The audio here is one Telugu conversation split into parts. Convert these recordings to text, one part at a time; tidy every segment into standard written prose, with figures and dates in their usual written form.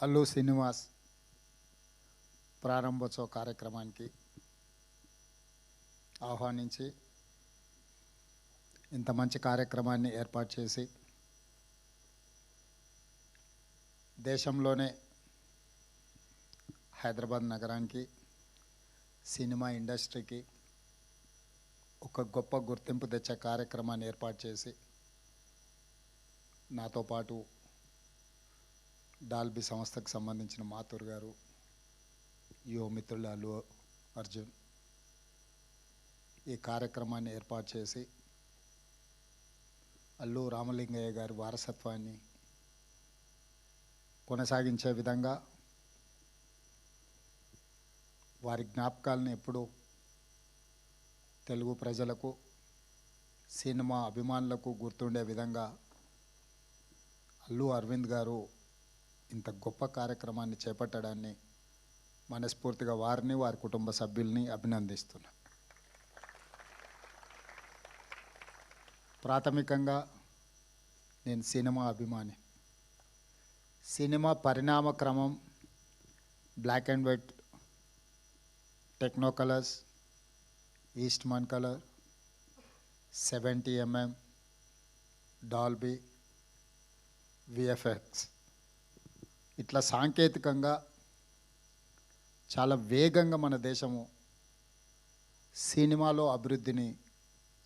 అల్లు శ్రీనివాస్ ప్రారంభోత్సవ కార్యక్రమానికి ఆహ్వానించి ఇంత మంచి కార్యక్రమాన్ని ఏర్పాటు చేసి దేశంలోనే హైదరాబాద్ నగరానికి సినిమా ఇండస్ట్రీకి ఒక గొప్ప గుర్తింపు తెచ్చే కార్యక్రమాన్ని ఏర్పాటు చేసి నాతో పాటు డాల్బీ సంస్థకు సంబంధించిన మాథూర్ గారు, యువ మిత్రులు అల్లు అర్జున్ ఈ కార్యక్రమాన్ని ఏర్పాటు చేసి అల్లు రామలింగయ్య గారి వారసత్వాన్ని కొనసాగించే విధంగా వారి జ్ఞాపకాలను ఎప్పుడూ తెలుగు ప్రజలకు, సినిమా అభిమానులకు గుర్తుండే విధంగా అల్లు అరవింద్ గారు ఇంత గొప్ప కార్యక్రమాన్ని చేపట్టడాన్ని మనస్ఫూర్తిగా వారిని, వారి కుటుంబ సభ్యుల్ని అభినందిస్తున్నాను. ప్రాథమికంగా నేను సినిమా అభిమాని. సినిమా పరిణామ క్రమం black and white, techno colours, Eastman colour, 70mm, Dolby, VFX ఇట్లా సాంకేతికంగా చాలా వేగంగా మన దేశము సినిమాలో అభివృద్ధిని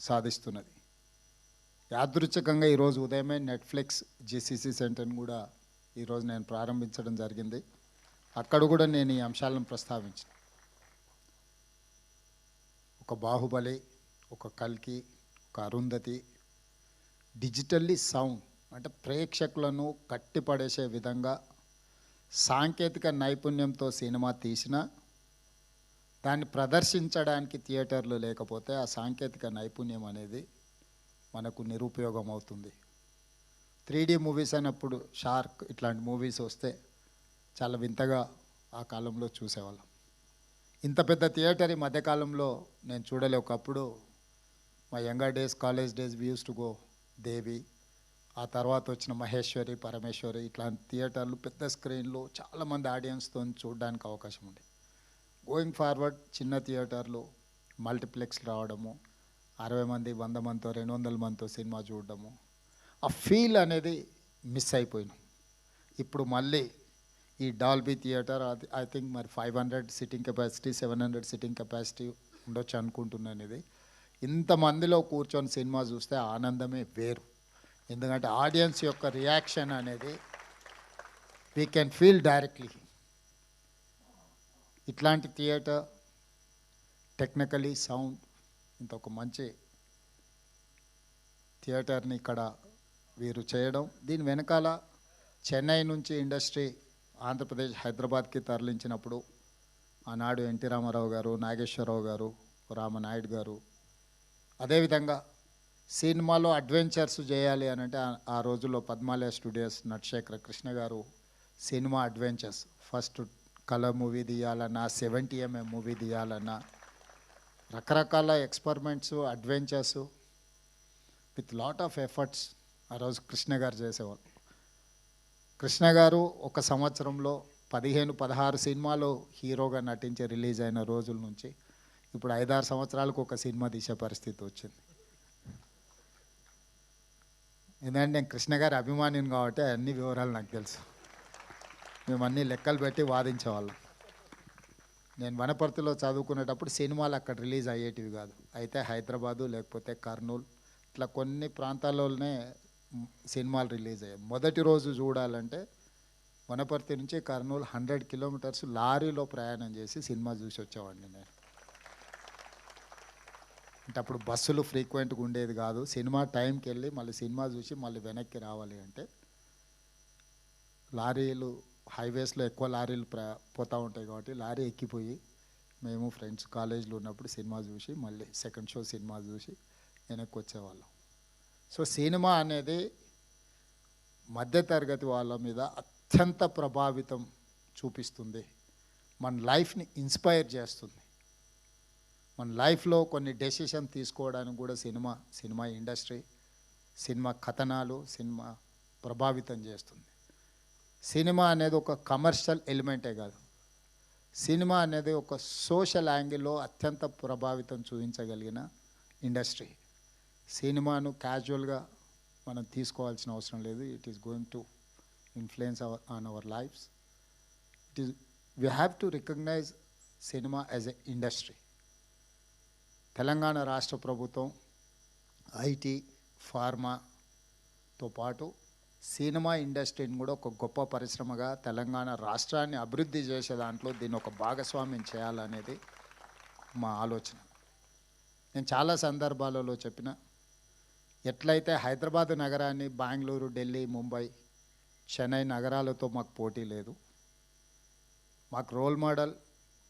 సాధిస్తున్నది. యాదృచ్ఛికంగా ఈరోజు ఉదయమే నెట్ఫ్లిక్స్ జిసిసి సెంటర్ని కూడా ఈరోజు నేను ప్రారంభించడం జరిగింది. అక్కడ కూడా నేను ఈ అంశాలను ప్రస్తావించాను. ఒక బాహుబలి, ఒక కల్కి, ఒక అరుంధతి డిజిటల్లీ సౌండ్ అంటే ప్రేక్షకులను కట్టిపడేసే విధంగా సాంకేతిక నైపుణ్యంతో సినిమా తీసినా దాన్ని ప్రదర్శించడానికి థియేటర్లు లేకపోతే ఆ సాంకేతిక నైపుణ్యం అనేది మనకు నిరుపయోగం అవుతుంది. 3D మూవీస్ అయినప్పుడు షార్క్ ఇట్లాంటి మూవీస్ వస్తే చాలా వింతగా ఆ కాలంలో చూసేవాళ్ళం. ఇంత పెద్ద థియేటర్ ఈ మధ్యకాలంలో నేను చూడలే. ఒకప్పుడు మా younger days, college days we used to go Devi, ఆ తర్వాత వచ్చిన మహేశ్వరి, పరమేశ్వరి ఇట్లాంటి థియేటర్లు పెద్ద స్క్రీన్లు చాలామంది ఆడియన్స్తో చూడడానికి అవకాశం ఉంది. గోయింగ్ ఫార్వర్డ్ చిన్న థియేటర్లు, మల్టీప్లెక్స్ రావడము, 60 మంది, 100 మందితో, 200 మందితో సినిమా చూడడము, ఆ ఫీల్ అనేది మిస్ అయిపోయినాం. ఇప్పుడు మళ్ళీ ఈ డాల్బీ థియేటర్ ఐ థింక్ మరి 500 సిట్టింగ్ కెపాసిటీ, 700 సిట్టింగ్ కెపాసిటీ ఉండొచ్చు అనుకుంటున్నాను. ఇది ఇంతమందిలో కూర్చొని సినిమా చూస్తే ఆనందమే వేరు. ఎందుకంటే ఆడియన్స్ యొక్క రియాక్షన్ అనేది వీ కెన్ ఫీల్ డైరెక్ట్లీ. ఇట్లాంటి థియేటర్ టెక్నికలీ సౌండ్ ఇంత ఒక మంచి థియేటర్ని ఇక్కడ వీరు చేయడం, దీని వెనకాల చెన్నై నుంచి ఇండస్ట్రీ ఆంధ్రప్రదేశ్ హైదరాబాద్కి తరలించినప్పుడు ఆనాడు ఎన్టీ రామారావు గారు, నాగేశ్వరరావు గారు, రామనాయుడు గారు, అదేవిధంగా సినిమాలో అడ్వెంచర్స్ చేయాలి అని అంటే ఆ రోజుల్లో పద్మాలయ స్టూడియోస్ నటశేఖర కృష్ణ గారు cinema adventures first colour movie తీయాలన్నా, 70mm మూవీ తీయాలన్నా రకరకాల experiments, adventures with lot of efforts ఆ రోజు కృష్ణ గారు చేసేవాళ్ళు. కృష్ణ గారు ఒక సంవత్సరంలో 15-16 సినిమాలు హీరోగా నటించి రిలీజ్ అయిన రోజుల నుంచి ఇప్పుడు 5-6 సంవత్సరాలకు ఒక సినిమా తీసే పరిస్థితి వచ్చింది. ఎందుకంటే నేను కృష్ణ గారి అభిమానిని కాబట్టి అన్ని వివరాలు నాకు తెలుసు. మేము అన్ని లెక్కలు పెట్టి వాదించేవాళ్ళం. నేను వనపర్తిలో చదువుకునేటప్పుడు సినిమాలు అక్కడ రిలీజ్ అయ్యేటివి కాదు. అయితే హైదరాబాదు లేకపోతే కర్నూలు ఇట్లా కొన్ని ప్రాంతాల్లోనే సినిమాలు రిలీజ్ అయ్యాయి. మొదటి రోజు చూడాలంటే వనపర్తి నుంచి కర్నూలు 100 కిలోమీటర్స్ లారీలో ప్రయాణం చేసి సినిమా చూసి వచ్చేవాడిని నేను. అంటే అప్పుడు బస్సులు ఫ్రీక్వెంట్గా ఉండేది కాదు. సినిమా టైంకి వెళ్ళి మళ్ళీ సినిమా చూసి మళ్ళీ వెనక్కి రావాలి అంటే లారీలు, హైవేస్లో ఎక్కువ లారీలు పోతూ ఉంటాయి కాబట్టి లారీ ఎక్కిపోయి మేము ఫ్రెండ్స్ కాలేజీలో ఉన్నప్పుడు సినిమా చూసి మళ్ళీ సెకండ్ షో సినిమా చూసి వెనక్కి వచ్చేవాళ్ళం. సో సినిమా అనేది మధ్యతరగతి వాళ్ళ మీద అత్యంత ప్రభావితం చూపిస్తుంది. మన లైఫ్ని ఇన్స్పైర్ చేస్తుంది. మన లైఫ్లో కొన్ని డెసిషన్ తీసుకోవడానికి కూడా సినిమా ఇండస్ట్రీ, సినిమా కథనాలు, సినిమా ప్రభావితం చేస్తుంది. సినిమా అనేది ఒక కమర్షియల్ ఎలిమెంటే కాదు, సినిమా అనేది ఒక సోషల్ యాంగిల్లో అత్యంత ప్రభావితం చూపించగలిగిన ఇండస్ట్రీ. సినిమాను క్యాజువల్గా మనం తీసుకోవాల్సిన అవసరం లేదు. It is going to influence on our lives. It is we have to recognise cinema as a industry. Telangana రాష్ట్ర ప్రభుత్వం ఐటీ, ఫార్మాతో పాటు సినిమా ఇండస్ట్రీని కూడా ఒక గొప్ప పరిశ్రమగా తెలంగాణ రాష్ట్రాన్ని అభివృద్ధి చేసే దాంట్లో దీన్ని ఒక భాగస్వామ్యం చేయాలనేది మా ఆలోచన. నేను చాలా సందర్భాలలో చెప్పిన, ఎట్లయితే హైదరాబాద్ నగరాన్ని బెంగళూరు, ఢిల్లీ, ముంబై, చెన్నై నగరాలతో మాకు పోటీ లేదు, మాకు role model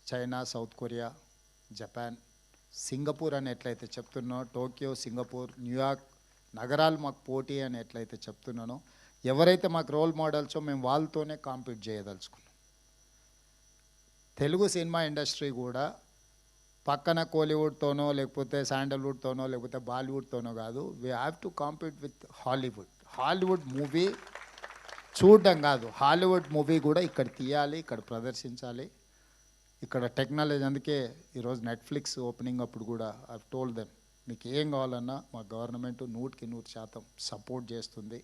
China, South Korea, Japan, Singapore అని ఎట్లయితే చెప్తున్నో, టోక్యో, సింగపూర్, న్యూయార్క్ నగరాలు మాకు పోటీ అని ఎట్లయితే చెప్తున్నానో, ఎవరైతే మాకు రోల్ మోడల్సో మేము వాళ్ళతోనే కాంపీట్ చేయదలుచుకున్నాం. తెలుగు సినిమా ఇండస్ట్రీ కూడా పక్కన కోలీవుడ్తోనో లేకపోతే శాండల్వుడ్తోనో లేకపోతే బాలీవుడ్తోనో కాదు, we have to compete with Hollywood. Hollywood movie చూడడం కాదు, హాలీవుడ్ మూవీ కూడా ఇక్కడ తీయాలి, ఇక్కడ ప్రదర్శించాలి. ఇక్కడ టెక్నాలజీ, అందుకే ఈరోజు నెట్ఫ్లిక్స్ ఓపెనింగ్ అప్పుడు కూడా ఐ టోల్డ్ దెమ్, మీకు ఏం కావాలన్నా మా గవర్నమెంట్ 100% సపోర్ట్ చేస్తుంది.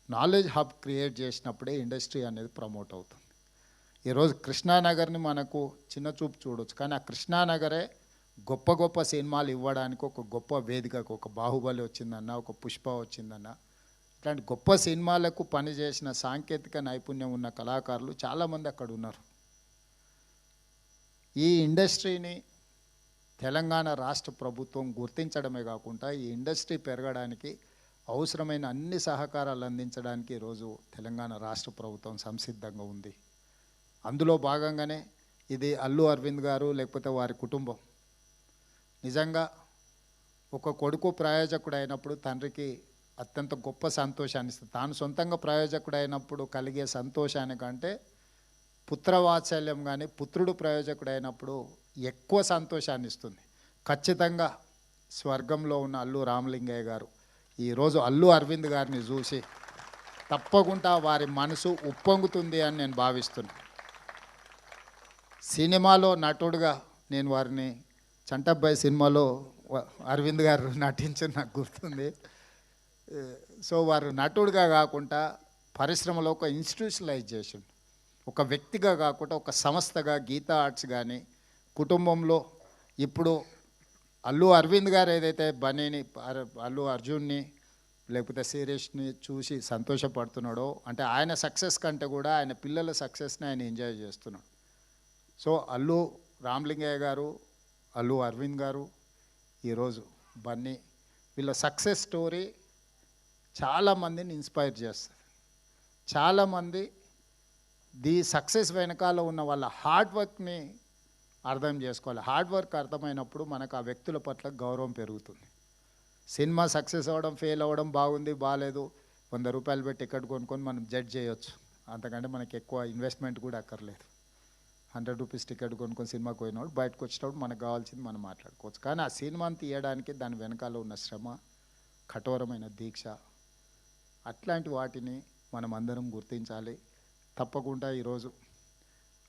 నాలెడ్జ్ హబ్ క్రియేట్ చేసినప్పుడే ఇండస్ట్రీ అనేది ప్రమోట్ అవుతుంది. ఈరోజు కృష్ణానగర్ని మనకు చిన్న చూపు చూడవచ్చు, కానీ ఆ కృష్ణానగరే గొప్ప గొప్ప సినిమాలు ఇవ్వడానికి ఒక గొప్ప వేదికకు, ఒక బాహుబలి వచ్చిందన్న, ఒక పుష్ప వచ్చిందన్న, ఇట్లాంటి గొప్ప సినిమాలకు పనిచేసిన సాంకేతిక నైపుణ్యం ఉన్న కళాకారులు చాలామంది అక్కడ ఉన్నారు. ఈ ఇండస్ట్రీని తెలంగాణ రాష్ట్ర ప్రభుత్వం గుర్తించడమే కాకుండా ఈ ఇండస్ట్రీ పెరగడానికి అవసరమైన అన్ని సహకారాలు అందించడానికి ఈరోజు తెలంగాణ రాష్ట్ర ప్రభుత్వం సంసిద్ధంగా ఉంది. అందులో భాగంగానే ఇది అల్లు అరవింద్ గారు లేకపోతే వారి కుటుంబం నిజంగా ఒక కొడుకు ప్రయోజకుడు అయినప్పుడు తండ్రికి అత్యంత గొప్ప సంతోషాన్ని ఇస్తుంది. తాను సొంతంగా ప్రయోజకుడు అయినప్పుడు కలిగే సంతోషానికంటే పుత్రవాత్సల్యం కానీ పుత్రుడు ప్రయోజకుడు అయినప్పుడు ఎక్కువ సంతోషాన్ని ఇస్తుంది. ఖచ్చితంగా స్వర్గంలో ఉన్న అల్లు రామలింగయ్య గారు ఈరోజు అల్లు అరవింద్ గారిని చూసి తప్పకుండా వారి మనసు ఉప్పొంగుతుంది అని నేను భావిస్తున్నాను. సినిమాలో నటుడుగా నేను వారిని చంటబ్బాయి సినిమాలో అరవింద్ గారు నటించిన నాకు గుర్తుంది. సో వారు నటుడుగా కాకుండా పరిశ్రమలో ఒక ఇన్స్టిట్యూషనలైజ్ చేసిండు, ఒక వ్యక్తిగా కాకుండా ఒక సంస్థగా గీతా ఆర్ట్స్ కానీ కుటుంబంలో ఇప్పుడు అల్లు అరవింద్ గారు ఏదైతే బన్నీని, అల్లు అర్జున్ని లేకపోతే శిరీష్ని చూసి సంతోషపడుతున్నాడో, అంటే ఆయన సక్సెస్ కంటే కూడా ఆయన పిల్లల సక్సెస్ని ఆయన ఎంజాయ్ చేస్తున్నాడు. సో అల్లు రామలింగయ్య గారు, అల్లు అరవింద్ గారు, ఈరోజు బన్నీ, వీళ్ళ సక్సెస్ స్టోరీ చాలామందిని ఇన్స్పైర్ చేస్తుంది. చాలామంది సక్సెస్ వెనకాల ఉన్న వాళ్ళ హార్డ్ వర్క్ని అర్థం చేసుకోవాలి. హార్డ్ వర్క్ అర్థమైనప్పుడు మనకు ఆ వ్యక్తుల పట్ల గౌరవం పెరుగుతుంది. సినిమా సక్సెస్ అవ్వడం, ఫెయిల్ అవ్వడం, బాగుంది బాగాలేదు, 100 రూపాయలు పెట్టి టికెట్ కొనుక్కొని మనం జడ్జ్ చేయొచ్చు. అంతకంటే మనకి ఎక్కువ ఇన్వెస్ట్మెంట్ కూడా అక్కర్లేదు. 100 రూపీస్ టికెట్ కొనుక్కొని సినిమాకి పోయినప్పుడు బయటకు వచ్చేటప్పుడు మనకు కావాల్సింది మనం మాట్లాడుకోవచ్చు. కానీ ఆ సినిమాని తీయడానికి దాని వెనకాల ఉన్న శ్రమ, కఠోరమైన దీక్ష, అట్లాంటి వాటిని మనం అందరం గుర్తించాలి. తప్పకుండా ఈరోజు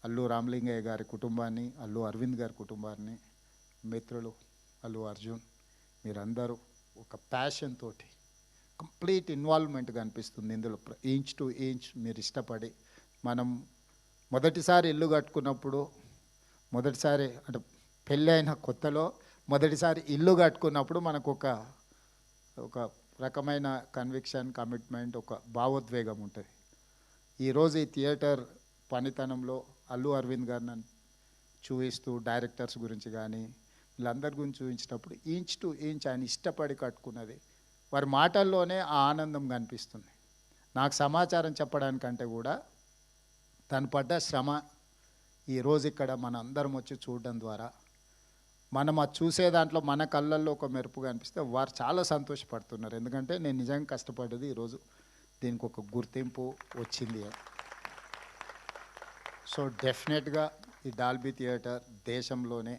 అల్లు రామలింగయ్య గారి కుటుంబాన్ని, అల్లు అరవింద్ గారి కుటుంబాన్ని, మిత్రులు అల్లు అర్జున్, మీరందరూ ఒక ప్యాషన్ తోటి కంప్లీట్ ఇన్వాల్వ్మెంట్ కనిపిస్తుంది ఇందులో. ఇంచ్ టు ఇంచ్ మీరు ఇష్టపడి, మనం మొదటిసారి ఇల్లు కట్టుకున్నప్పుడు, మొదటిసారి అంటే పెళ్ళి అయిన కొత్తలో మొదటిసారి ఇల్లు కట్టుకున్నప్పుడు మనకు ఒక రకమైన కన్విక్షన్, కమిట్మెంట్, ఒక భావోద్వేగం ఉంటుంది. ఈరోజు ఈ థియేటర్ పనితనంలో అల్లు అరవింద్ గారిని చూపిస్తూ, డైరెక్టర్స్ గురించి కానీ వీళ్ళందరి గురించి చూపించినప్పుడు ఇంచ్ టు ఇంచ్ ఆయన ఇష్టపడి కట్టుకున్నది వారి మాటల్లోనే ఆ ఆనందం కనిపిస్తుంది. నాకు సమాచారం చెప్పడానికంటే కూడా తను పడ్డ శ్రమ ఈరోజు ఇక్కడ మన అందరం వచ్చి చూడడం ద్వారా మనం అది చూసే దాంట్లో మన కళ్ళల్లో ఒక మెరుపు కనిపిస్తే వారు చాలా సంతోషపడుతున్నారు. ఎందుకంటే నేను నిజంగా కష్టపడ్డది ఈరోజు దీనికి ఒక గుర్తింపు వచ్చింది. సో డెఫినెట్గా ఈ డాల్బీ థియేటర్ దేశంలోనే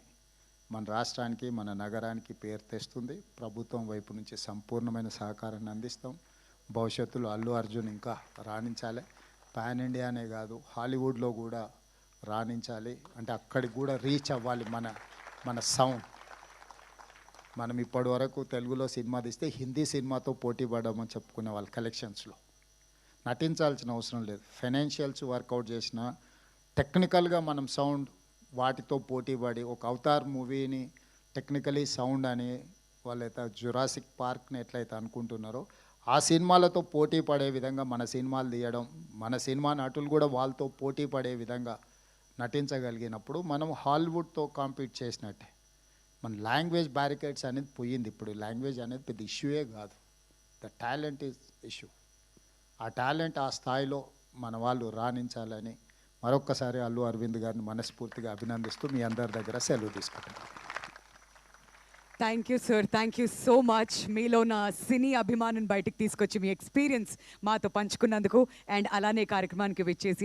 మన రాష్ట్రానికి, మన నగరానికి పేరు తెస్తుంది. ప్రభుత్వం వైపు నుంచి సంపూర్ణమైన సహకారాన్ని అందిస్తాం. భవిష్యత్తులో అల్లు అర్జున్ ఇంకా రాణించాలి. పాన్ ఇండియానే కాదు హాలీవుడ్లో కూడా రాణించాలి, అంటే అక్కడికి కూడా రీచ్ అవ్వాలి మన సౌండ్. మనం ఇప్పటి వరకు తెలుగులో సినిమా తీస్తే హిందీ సినిమాతో పోటీ పడమని చెప్పుకునే వాళ్ళు కలెక్షన్స్లో. నటించాల్సిన అవసరం లేదు, ఫైనాన్షియల్స్ వర్కౌట్ చేసిన టెక్నికల్గా మనం సౌండ్ వాటితో పోటీ పడి ఒక అవతార్ మూవీని టెక్నికలీ సౌండ్ అని వాళ్ళైతే జురాసిక్ పార్క్ని ఎట్లయితే అనుకుంటున్నారో ఆ సినిమాలతో పోటీ పడే విధంగా మన సినిమాలు తీయడం, మన సినిమా నటులు కూడా వాళ్ళతో పోటీ పడే విధంగా నటించగలిగినప్పుడు మనం హాలీవుడ్తో కాంపీట్ చేసినట్టే. మన లాంగ్వేజ్ బ్యారికేడ్స్ అనేది పోయింది, ఇప్పుడు లాంగ్వేజ్ అనేది పెద్ద ఇష్యూయే కాదు, ద టాలెంట్ ఈజ్ ఇష్యూ. ఆ టాలెంట్ ఆ స్థాయిలో మన వాళ్ళు రాణించాలని మరొక్కసారి అల్లు అరవింద్ గారిని మనస్ఫూర్తిగా అభినందిస్తూ మీ అందరి దగ్గర సెలవు తీసుకుంటున్నాను. Thank you sir, thank you so much. మీలో నా సినీ అభిమానం బయటకు తీసుకొచ్చి మీ ఎక్స్పీరియన్స్ మాతో పంచుకున్నందుకు అండ్ అలానే కార్యక్రమానికి విచ్చేసి